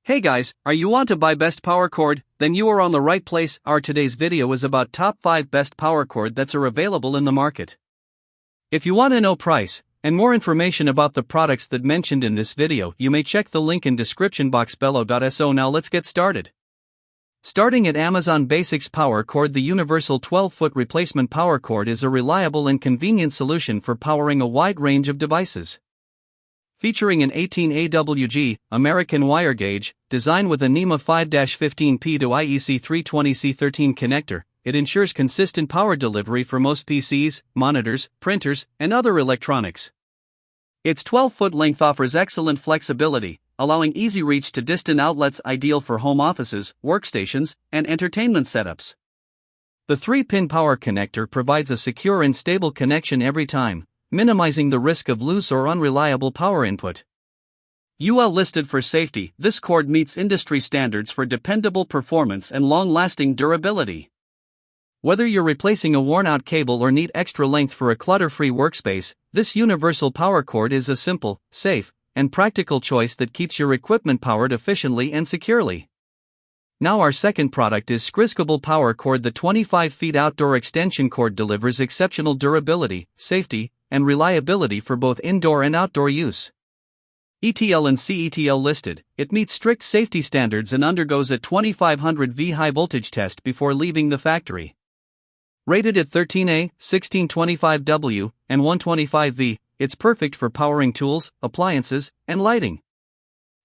Hey guys, are you want to buy best power cord? Then you are on the right place. Our today's video is about top 5 best power cord that are available in the market. If you want to know price and more information about the products that mentioned in this video, you may check the link in description box below. So now let's get started. Starting at Amazon Basics Power Cord, the universal 12-foot replacement power cord is a reliable and convenient solution for powering a wide range of devices. Featuring an 18 AWG American wire gauge, designed with a NEMA 5-15P to IEC 320C13 connector, it ensures consistent power delivery for most PCs, monitors, printers, and other electronics. Its 12-foot length offers excellent flexibility, allowing easy reach to distant outlets, ideal for home offices, workstations, and entertainment setups. The 3-pin power connector provides a secure and stable connection every time, minimizing the risk of loose or unreliable power input. UL listed for safety, this cord meets industry standards for dependable performance and long-lasting durability. Whether you're replacing a worn-out cable or need extra length for a clutter-free workspace, this universal power cord is a simple, safe, and practical choice that keeps your equipment powered efficiently and securely. Now our second product is Skrizcable Power Cord. The 25-feet outdoor extension cord delivers exceptional durability, safety, and reliability for both indoor and outdoor use. ETL and CETL listed, it meets strict safety standards and undergoes a 2500 V high voltage test before leaving the factory. Rated at 13A, 1625W, and 125V, it's perfect for powering tools, appliances, and lighting.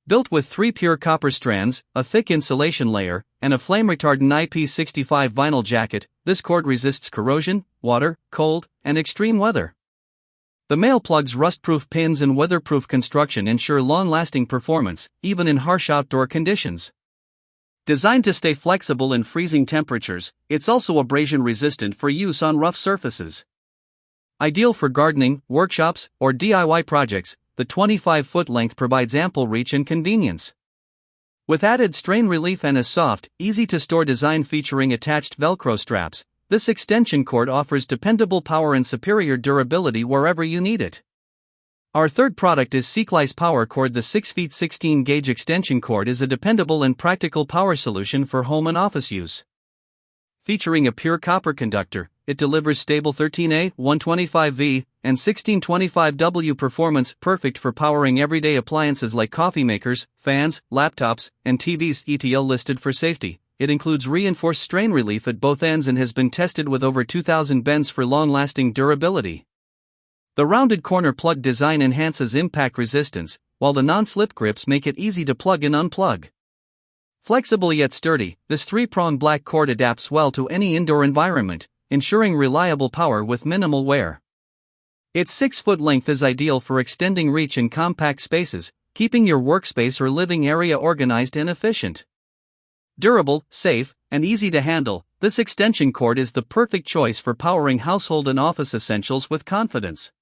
Built with 3 pure copper strands, a thick insulation layer, and a flame-retardant IP65 vinyl jacket, this cord resists corrosion, water, cold, and extreme weather. The male plug's rust-proof pins and weatherproof construction ensure long-lasting performance, even in harsh outdoor conditions. Designed to stay flexible in freezing temperatures, it's also abrasion-resistant for use on rough surfaces. Ideal for gardening, workshops, or DIY projects, the 25-foot length provides ample reach and convenience. With added strain relief and a soft, easy-to-store design featuring attached Velcro straps, this extension cord offers dependable power and superior durability wherever you need it. Our third product is Seeklyze Power Cord. The 6-feet 16-gauge extension cord is a dependable and practical power solution for home and office use. Featuring a pure copper conductor, it delivers stable 13A, 125V, and 1625W performance, perfect for powering everyday appliances like coffee makers, fans, laptops, and TVs. ETL listed for safety. It includes reinforced strain relief at both ends and has been tested with over 2,000 bends for long-lasting durability. The rounded corner plug design enhances impact resistance, while the non-slip grips make it easy to plug and unplug. Flexible yet sturdy, this 3-prong black cord adapts well to any indoor environment, ensuring reliable power with minimal wear. Its 6-foot length is ideal for extending reach in compact spaces, keeping your workspace or living area organized and efficient. Durable, safe, and easy to handle, this extension cord is the perfect choice for powering household and office essentials with confidence.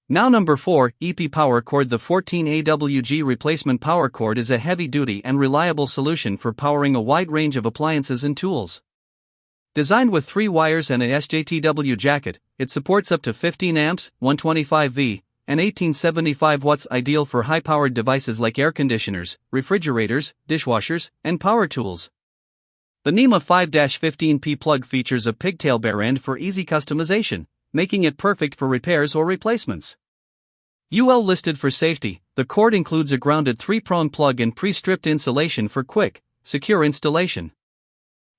Now number 4, EP Power Cord. The 14 AWG replacement power cord is a heavy-duty and reliable solution for powering a wide range of appliances and tools. Designed with 3 wires and a SJTW jacket, it supports up to 15 amps, 125V, and 1875 watts, ideal for high-powered devices like air conditioners, refrigerators, dishwashers, and power tools. The NEMA 5-15P plug features a pigtail bare end for easy customization, making it perfect for repairs or replacements. UL listed for safety, the cord includes a grounded 3-prong plug and pre-stripped insulation for quick, secure installation.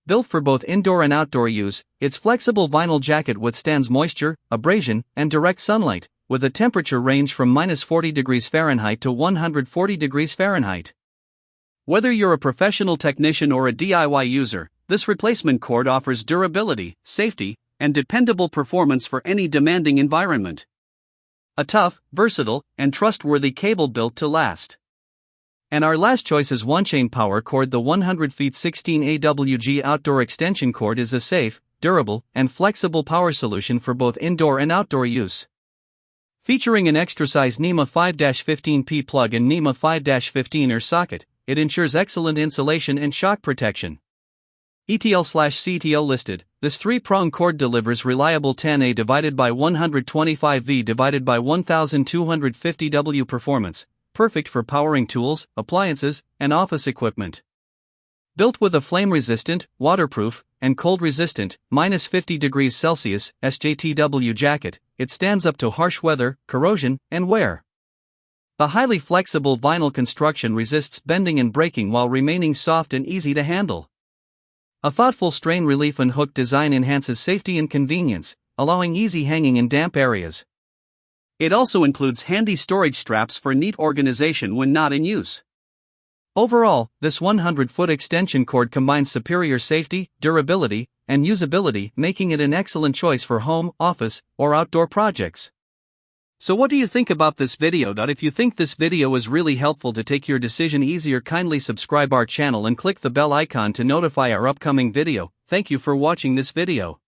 Built for both indoor and outdoor use, its flexible vinyl jacket withstands moisture, abrasion, and direct sunlight, with a temperature range from -40°F to 140°F. Whether you're a professional technician or a DIY user, this replacement cord offers durability, safety, and dependable performance for any demanding environment. A tough, versatile, and trustworthy cable built to last. And our last choice is Huanchain Power Cord. The 100-feet 16 AWG outdoor extension cord is a safe, durable, and flexible power solution for both indoor and outdoor use. Featuring an extra-size NEMA 5-15P plug and NEMA 5-15R socket, it ensures excellent insulation and shock protection. ETL/CTL listed, this 3-prong cord delivers reliable 10A divided by 125V divided by 1250W performance, perfect for powering tools, appliances, and office equipment. Built with a flame-resistant, waterproof, and cold-resistant, -50°C SJTW jacket, it stands up to harsh weather, corrosion, and wear. The highly flexible vinyl construction resists bending and breaking while remaining soft and easy to handle. A thoughtful strain relief and hook design enhances safety and convenience, allowing easy hanging in damp areas. It also includes handy storage straps for neat organization when not in use. Overall, this 100-foot extension cord combines superior safety, durability, and usability, making it an excellent choice for home, office, or outdoor projects. So what do you think about this video? If you think this video was really helpful to take your decision easier, kindly subscribe our channel and click the bell icon to notify our upcoming video. Thank you for watching this video.